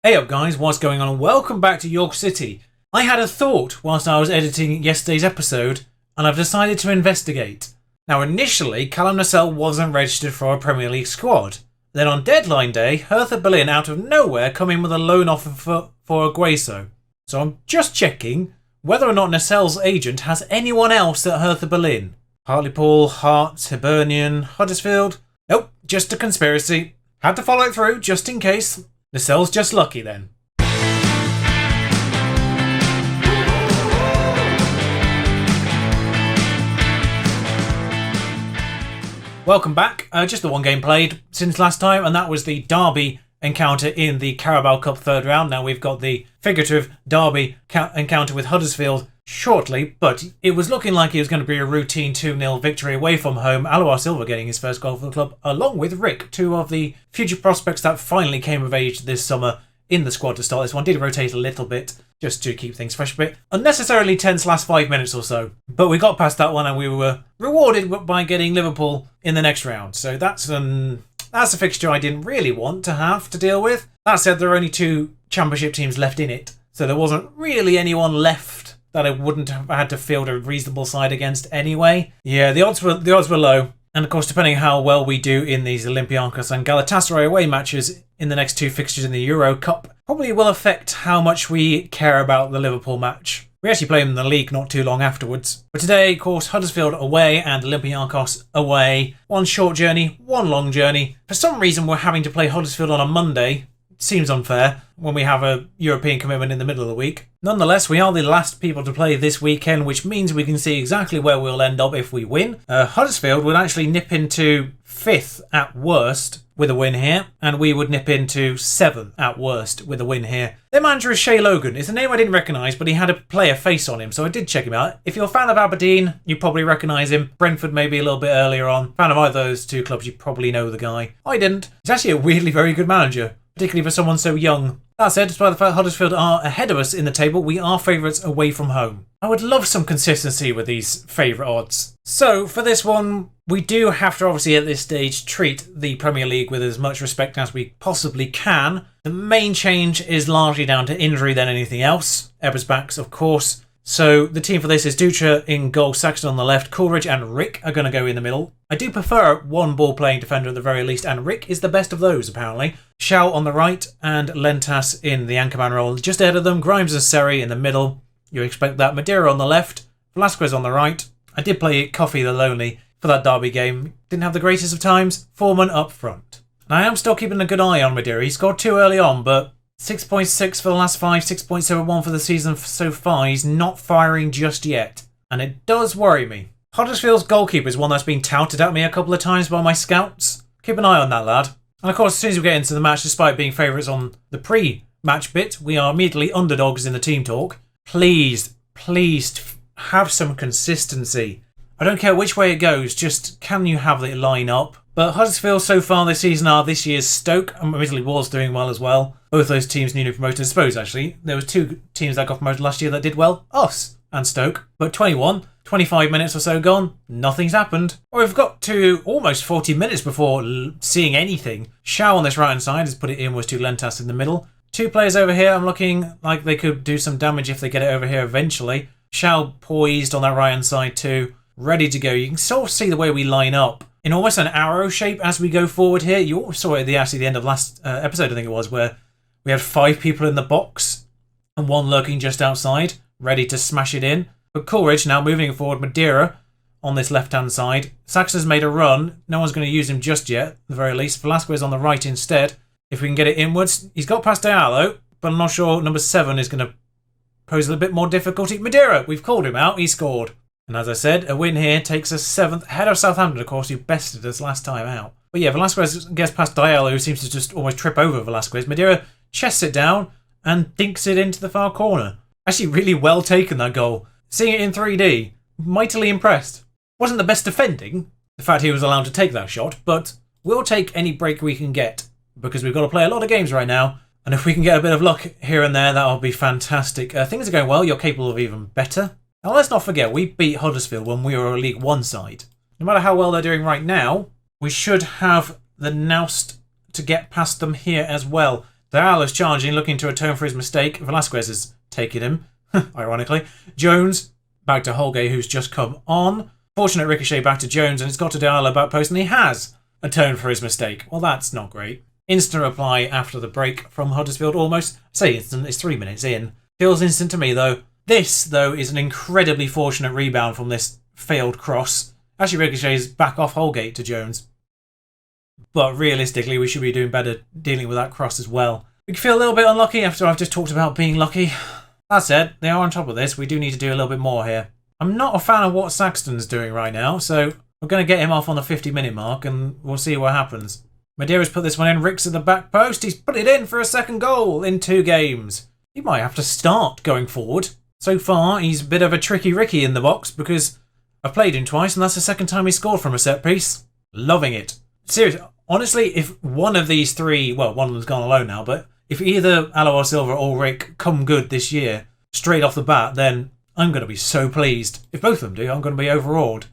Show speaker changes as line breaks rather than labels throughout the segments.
Hey up guys, what's going on? Welcome back to York City. I had a thought whilst I was editing yesterday's episode and I've decided to investigate. Now initially, Callum Lascelles wasn't registered for a Premier League squad. Then on deadline day, Hertha Berlin out of nowhere come in with a loan offer for Agueso. So I'm just checking whether or not Lascelles' agent has anyone else at Hertha Berlin. Hartlepool, Hearts, Hibernian, Huddersfield? Nope, just a conspiracy. Had to follow it through just in case. Lascelles just lucky then. Welcome back. Just the one game played since last time, and that was the Derby encounter in the Carabao Cup third round. Now we've got the figurative Derby encounter with Huddersfield shortly, but it was looking like it was going to be a routine 2-0 victory away from home. Alois Silva getting his first goal for the club, along with Rick, two of the future prospects that finally came of age this summer in the squad to start this one. Did rotate a little bit just to keep things fresh a bit. Unnecessarily tense last 5 minutes or so, but we got past that one and we were rewarded by getting Liverpool in the next round. So that's a fixture I didn't really want to have to deal with. That said, there are only two championship teams left in it, so there wasn't really anyone left that I wouldn't have had to field a reasonable side against anyway. Yeah, the odds were low. And of course, depending how well we do in these Olympiacos and Galatasaray away matches in the next two fixtures in the Euro Cup, probably will affect how much we care about the Liverpool match. We actually play them in the league not too long afterwards. But today, of course, Huddersfield away and Olympiacos away. One short journey, one long journey. For some reason, we're having to play Huddersfield on a Monday. Seems unfair when we have a European commitment in the middle of the week. Nonetheless, we are the last people to play this weekend, which means we can see exactly where we'll end up if we win. Huddersfield would actually nip into 5th at worst with a win here, and we would nip into 7th at worst with a win here. Their manager is Shay Logan. It's a name I didn't recognise, but he had a player face on him, so I did check him out. If you're a fan of Aberdeen, you probably recognise him. Brentford maybe a little bit earlier on. Fan of either of those two clubs, you probably know the guy. I didn't. He's actually a weirdly very good manager, particularly for someone so young. That said, despite the fact Huddersfield are ahead of us in the table, we are favourites away from home. I would love some consistency with these favourite odds. So, for this one, we do have to obviously at this stage treat the Premier League with as much respect as we possibly can. The main change is largely down to injury than anything else. Ebbers backs, of course. So the team for this is Dutra in goal, Saxton on the left, Coleridge and Rick are going to go in the middle. I do prefer one ball-playing defender at the very least, and Rick is the best of those, apparently. Schau on the right and Lentas in the anchorman role. Just ahead of them, Grimes and Seri in the middle. You expect that. Madeira on the left, Velasquez on the right. I did play Coffee the Lonely for that Derby game. Didn't have the greatest of times. Foreman up front. And I am still keeping a good eye on Madeira. He scored 2 early on, but 6.6 for the last 5, 6.71 for the season so far. He's not firing just yet, and it does worry me. Huddersfield's goalkeeper is one that's been touted at me a couple of times by my scouts. Keep an eye on that lad. And of course, as soon as we get into the match, despite being favourites on the pre-match bit, we are immediately underdogs in the team talk. Please have some consistency. I don't care which way it goes, just can you have the line up? But Huddersfield so far this season are this year's Stoke, and admittedly Wolves doing well as well. Both those teams newly promoted. I suppose actually there was two teams that got promoted last year that did well, us and Stoke. But 25 minutes or so gone, nothing's happened. Or we've got to almost 40 minutes before seeing anything. Schau on this right hand side has put it inwards to Lentas in the middle. Two players over here, I'm looking like they could do some damage if they get it over here eventually. Schau poised on that right hand side too, ready to go. You can sort of see the way we line up in almost an arrow shape as we go forward here. You all saw it at the end of last episode, I think it was, where we had 5 people in the box and one lurking just outside, ready to smash it in. But Coleridge now moving forward, Madeira on this left-hand side. Saxon's made a run. No one's going to use him just yet, at the very least. Velasquez on the right instead. If we can get it inwards. He's got past Diallo, but I'm not sure number 7 is going to pose a little bit more difficulty. Madeira, we've called him out. He scored. And as I said, a win here takes us 7th, ahead of Southampton, of course, who bested us last time out. But yeah, Velasquez gets past Diallo, who seems to just almost trip over Velasquez. Madeira chests it down and dinks it into the far corner. Actually, really well taken, that goal. Seeing it in 3D, mightily impressed. Wasn't the best defending, the fact he was allowed to take that shot, but we'll take any break we can get, because we've got to play a lot of games right now, and if we can get a bit of luck here and there, that'll be fantastic. Things are going well, you're capable of even better. Now let's not forget, we beat Huddersfield when we were a League One side. No matter how well they're doing right now, we should have the nous to get past them here as well. Diallo's charging, looking to atone for his mistake. Velasquez is taking him, ironically. Jones back to Holgate, who's just come on. Fortunate ricochet back to Jones, and it's got to Diallo back post, and he has atoned for his mistake. Well, that's not great. Instant reply after the break from Huddersfield, almost. I say instant, it's 3 minutes in. Feels instant to me, though. This, though, is an incredibly fortunate rebound from this failed cross. Actually ricochets back off Holgate to Jones. But realistically, we should be doing better dealing with that cross as well. We feel a little bit unlucky after I've just talked about being lucky. That said, they are on top of this. We do need to do a little bit more here. I'm not a fan of what Saxton's doing right now, so we're going to get him off on the 50-minute mark and we'll see what happens. Madeira's put this one in. Rick's at the back post. He's put it in for a second goal in 2 games. He might have to start going forward. So far, he's a bit of a tricky Ricky in the box because I've played him twice and that's the second time he scored from a set piece. Loving it. Seriously, honestly, if one of these 3, well, one of them's gone alone now, but if either Alois Silva or Rick come good this year, straight off the bat, then I'm going to be so pleased. If both of them do, I'm going to be overawed.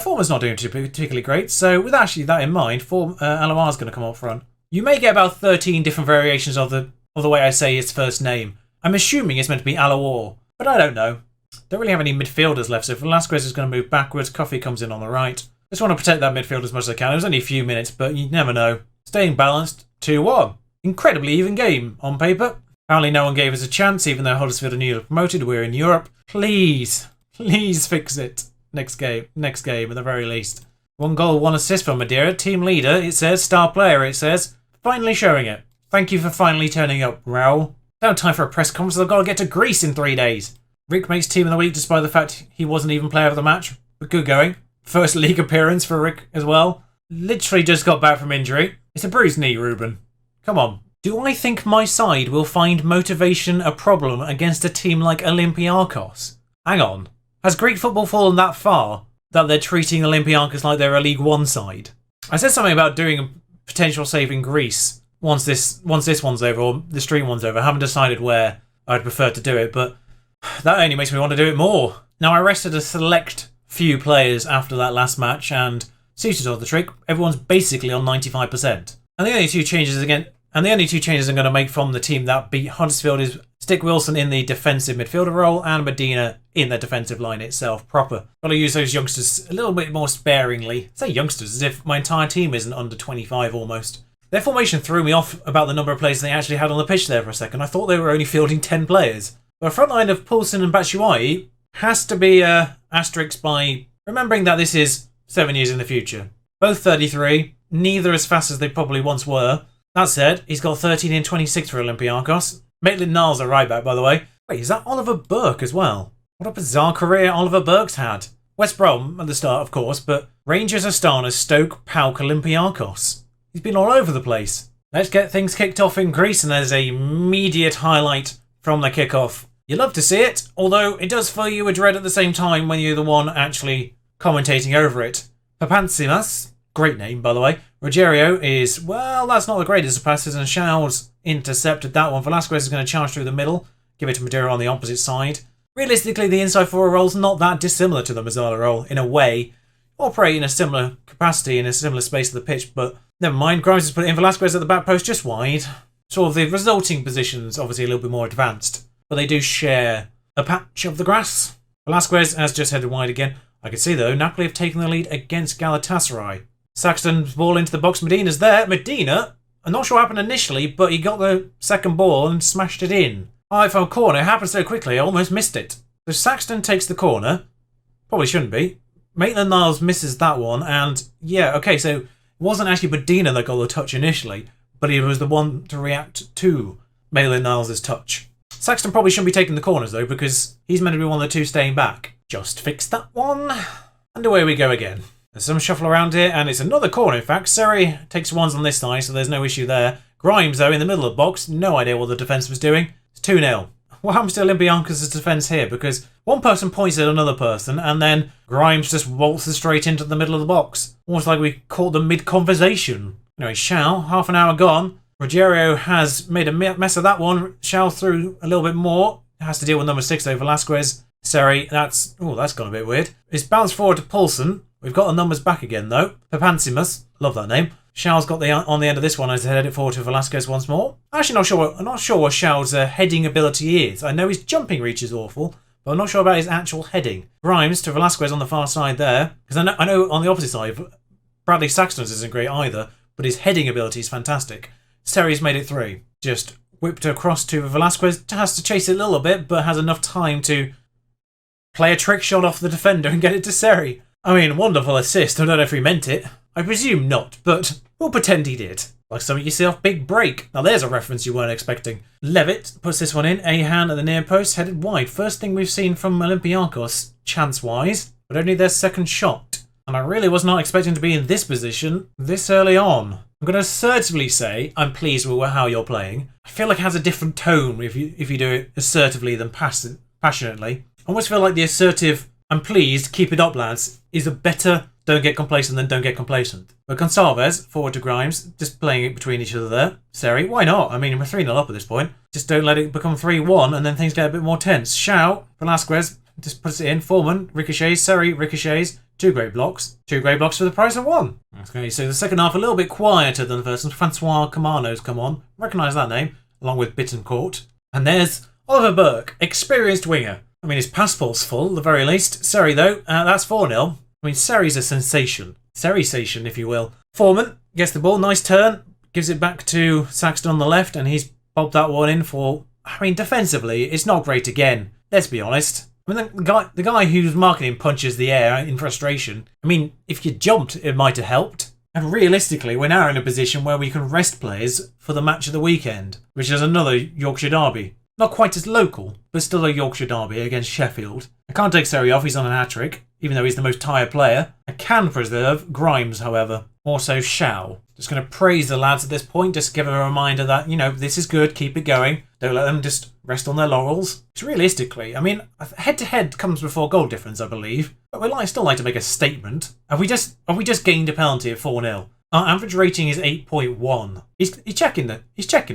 Former's not doing particularly great, so with actually that in mind, Alois going to come up front. You may get about 13 different variations of the way I say his first name. I'm assuming it's meant to be Alois, but I don't know. Don't really have any midfielders left, so Velasquez is going to move backwards. Coffee comes in on the right. Just want to protect that midfield as much as I can. It was only a few minutes, but you never know. Staying balanced, 2-1. Incredibly even game on paper. Apparently no one gave us a chance, even though Huddersfield are newly promoted. We're in Europe. Please fix it. Next game at the very least. 1 goal, 1 assist from Madeira. Team leader, it says. Star player, it says. Finally showing it. Thank you for finally turning up, Raul. Now time for a press conference. I've got to get to Greece in 3 days. Rick makes team of the week despite the fact he wasn't even player of the match. But good going. First league appearance for Rick as well. Literally just got back from injury. It's a bruised knee, Ruben. Come on. Do I think my side will find motivation a problem against a team like Olympiacos? Hang on. Has Greek football fallen that far that they're treating Olympiacos like they're a League One side? I said something about doing a potential save in Greece once this one's over, or the stream one's over. I haven't decided where I'd prefer to do it, but that only makes me want to do it more. Now, I rested a select few players after that last match, and suited all the trick, everyone's basically on 95%. And the only two changes I'm going to make from the team that beat Huddersfield is stick Wilson in the defensive midfielder role and Medina in the defensive line itself proper. Got to use those youngsters a little bit more sparingly. I say youngsters as if my entire team isn't under 25 almost. Their formation threw me off about the number of players they actually had on the pitch there for a second. I thought they were only fielding 10 players. But a front line of Poulsen and Batshuayi has to be asterisked by remembering that this is 7 years in the future. Both 33, neither as fast as they probably once were. That said, he's got 13 in 26 for Olympiacos. Maitland-Niles a right back, by the way. Wait, is that Oliver Burke as well? What a bizarre career Oliver Burke's had. West Brom at the start, of course, but Rangers, Astana, Stoke, PAOK, Olympiacos. He's been all over the place. Let's get things kicked off in Greece, and there's a immediate highlight from the kickoff. You love to see it, although it does fill you with dread at the same time when you're the one actually commentating over it. Papantsimas, great name, by the way. Rogerio is, well, that's not the greatest of passes, and Shaw's intercepted that one. Velasquez is going to charge through the middle, give it to Madeira on the opposite side. Realistically, the inside forward role's not that dissimilar to the Mazzala role, in a way. Operate in a similar capacity, in a similar space of the pitch, but never mind. Grimes has put it in. Velasquez at the back post, just wide. Sort of the resulting positions, obviously a little bit more advanced, but they do share a patch of the grass. Velasquez has just headed wide again. I can see, though, Napoli have taken the lead against Galatasaray. Saxton's ball into the box. Medina's there. Medina, I'm not sure what happened initially, but he got the second ball and smashed it in. IFL corner. It happened so quickly, I almost missed it. So Saxton takes the corner. Probably shouldn't be. Maitland-Niles misses that one, and yeah, okay, so it wasn't actually Medina that got the touch initially, but he was the one to react to Maitland-Niles' touch. Saxton probably shouldn't be taking the corners, though, because he's meant to be one of the two staying back. Just fix that one. And away we go again. There's some shuffle around here, and it's another corner, in fact. Seri takes ones on this side, so there's no issue there. Grimes, though, in the middle of the box. No idea what the defence was doing. It's 2-0. What happens to Olympiacos' defence here? Because one person points at another person, and then Grimes just waltzes straight into the middle of the box. Almost like we caught them mid-conversation. Anyway, Shao, half an hour gone. Rogerio has made a mess of that one. Shao threw a little bit more. Has to deal with number 6, though. Velasquez. Seri, that's gone a bit weird. It's bounced forward to Poulsen. We've got the numbers back again, though. Papantsimas, love that name. Xiao's got the on the end of this one as they head it forward to Velasquez once more. Actually, I'm not sure what Xiao's heading ability is. I know his jumping reach is awful, but I'm not sure about his actual heading. Grimes to Velasquez on the far side there. Because I know on the opposite side, Bradley Saxton's isn't great either, but his heading ability is fantastic. Seri's made it 3. Just whipped across to Velasquez. Has to chase it a little bit, but has enough time to play a trick shot off the defender and get it to Seri. I mean, wonderful assist. I don't know if he meant it. I presume not, but we'll pretend he did. Like something you see off Big Break. Now there's a reference you weren't expecting. Levitt puts this one in. A-hand at the near post, headed wide. First thing we've seen from Olympiacos, chance-wise, but only their second shot. And I really was not expecting to be in this position this early on. I'm going to assertively say I'm pleased with how you're playing. I feel like it has a different tone if you do it assertively than passionately. I almost feel like the assertive, I'm pleased, keep it up lads, is a better don't get complacent than don't get complacent. But Gonçalves, forward to Grimes, just playing it between each other there. Seri, why not? I mean, we're 3-0 up at this point. Just don't let it become 3-1 and then things get a bit more tense. Xiao, Velasquez, just puts it in. Foreman, ricochets. Seri, ricochets. 2 great blocks. 2 great blocks for the price of 1. Okay, so the second half a little bit quieter than the first one. Francois Camano's come on. Recognise that name, along with Bittencourt. And there's Oliver Burke, experienced winger. I mean, his passport's full, at the very least. Seri, though, that's 4-0. I mean, Seri's a sensation. Seri-sation, if you will. Foreman gets the ball, nice turn, gives it back to Saxton on the left, and he's bobbed that one in for... I mean, defensively, it's not great again. Let's be honest. I mean, the guy who's marking him punches the air in frustration. I mean, if you jumped, it might have helped. And realistically, we're now in a position where we can rest players for the match of the weekend, which is another Yorkshire derby. Not quite as local, but still a Yorkshire derby against Sheffield. I can't take Seri off, he's on a hat-trick, even though he's the most tired player. I can preserve Grimes, however. Also Xiao. Just going to praise the lads at this point, just give them a reminder that, you know, this is good, keep it going. Don't let them just rest on their laurels. Because realistically, I mean, head-to-head comes before goal difference, I believe. But we'd still like to make a statement. Have we just gained a penalty at 4-0? Our average rating is 8.1. He's checking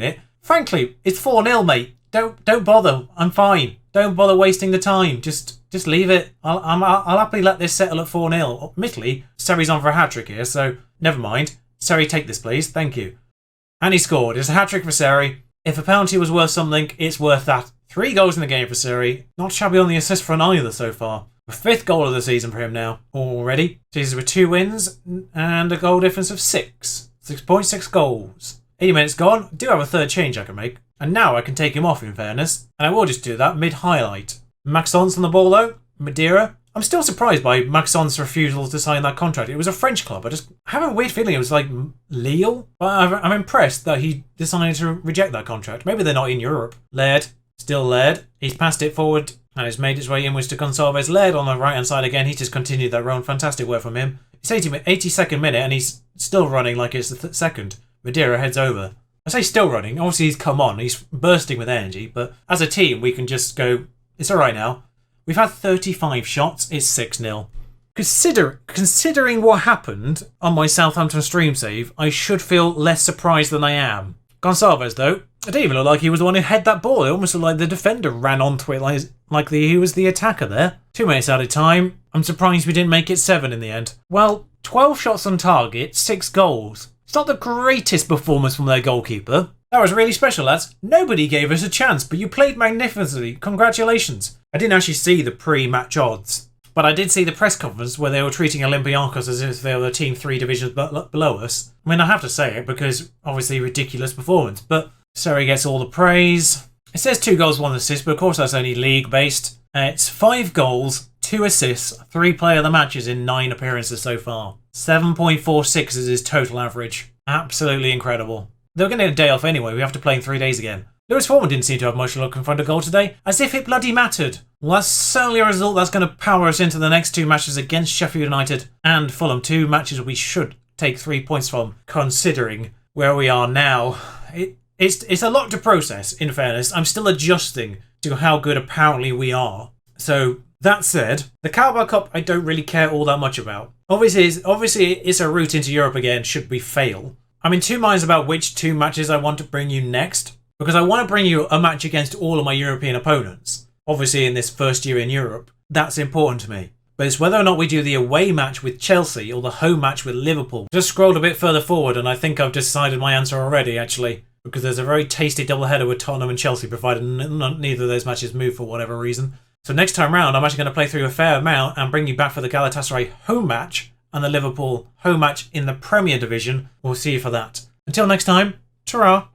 it. Frankly, it's 4-0, mate. Don't bother. I'm fine. Don't bother wasting the time. Just leave it. I'll happily let this settle at 4-0. Admittedly, Seri's on for a hat-trick here, so never mind. Seri, take this, please. Thank you. And he scored. It's a hat-trick for Seri. If a penalty was worth something, it's worth that. 3 goals in the game for Seri. Not shabby on the assist front either so far. The 5th goal of the season for him now already. Season with 2 wins and a goal difference of 6. 6.6 goals. 80 minutes gone. Do have a third change I can make. And now I can take him off, in fairness. And I will just do that mid-highlight. Maxon's on the ball, though. Madeira. I'm still surprised by Maxon's refusal to sign that contract. It was a French club. I have a weird feeling it was like Lille. But I'm impressed that he decided to reject that contract. Maybe they're not in Europe. Laird. Still Laird. He's passed it forward and has made its way inwards to Gonçalves. Laird on the right-hand side again. He's just continued that run. Fantastic work from him. It's 82nd minute and he's still running like it's the second. Madeira heads over. I say still running. Obviously, he's come on. He's bursting with energy. But as a team, we can just go, it's all right now. We've had 35 shots. It's 6-0. Considering what happened on my Southampton stream save, I should feel less surprised than I am. Gonçalves, though, it didn't even look like he was the one who had that ball. It almost looked like the defender ran onto it like he was the attacker there. 2 minutes out of time. I'm surprised we didn't make it 7 in the end. Well, 12 shots on target, 6 goals. It's not the greatest performance from their goalkeeper. That was really special, lads. Nobody gave us a chance, but you played magnificently. Congratulations. I didn't actually see the pre-match odds, but I did see the press conference where they were treating Olympiacos as if they were a team 3 divisions below us. I mean, I have to say it because obviously ridiculous performance, but Seri gets all the praise. It says 2 goals, 1 assist, but of course that's only league-based. It's 5 goals, 2 assists, 3 player of the matches in 9 appearances so far. 7.46 is his total average. Absolutely incredible. They're going to get a day off anyway. We have to play in 3 days again. Lewis Foreman didn't seem to have much luck in front of goal today, as if it bloody mattered. Well, that's certainly a result that's going to power us into the next 2 matches against Sheffield United and Fulham. 2 matches we should take 3 points from, considering where we are now. It's a lot to process, in fairness. I'm still adjusting to how good apparently we are. So, that said, the Carabao Cup I don't really care all that much about. Obviously, it's a route into Europe again should we fail. I'm in 2 minds about which 2 matches I want to bring you next, because I want to bring you a match against all of my European opponents. Obviously, in this first year in Europe, that's important to me. but it's whether or not we do the away match with Chelsea or the home match with Liverpool. Just scrolled a bit further forward and I think I've decided my answer already, actually, because there's a very tasty doubleheader with Tottenham and Chelsea, provided neither of those matches move for whatever reason. So next time round, I'm actually going to play through a fair amount and bring you back for the Galatasaray home match and the Liverpool home match in the Premier Division. We'll see you for that. Until next time, ta-ra!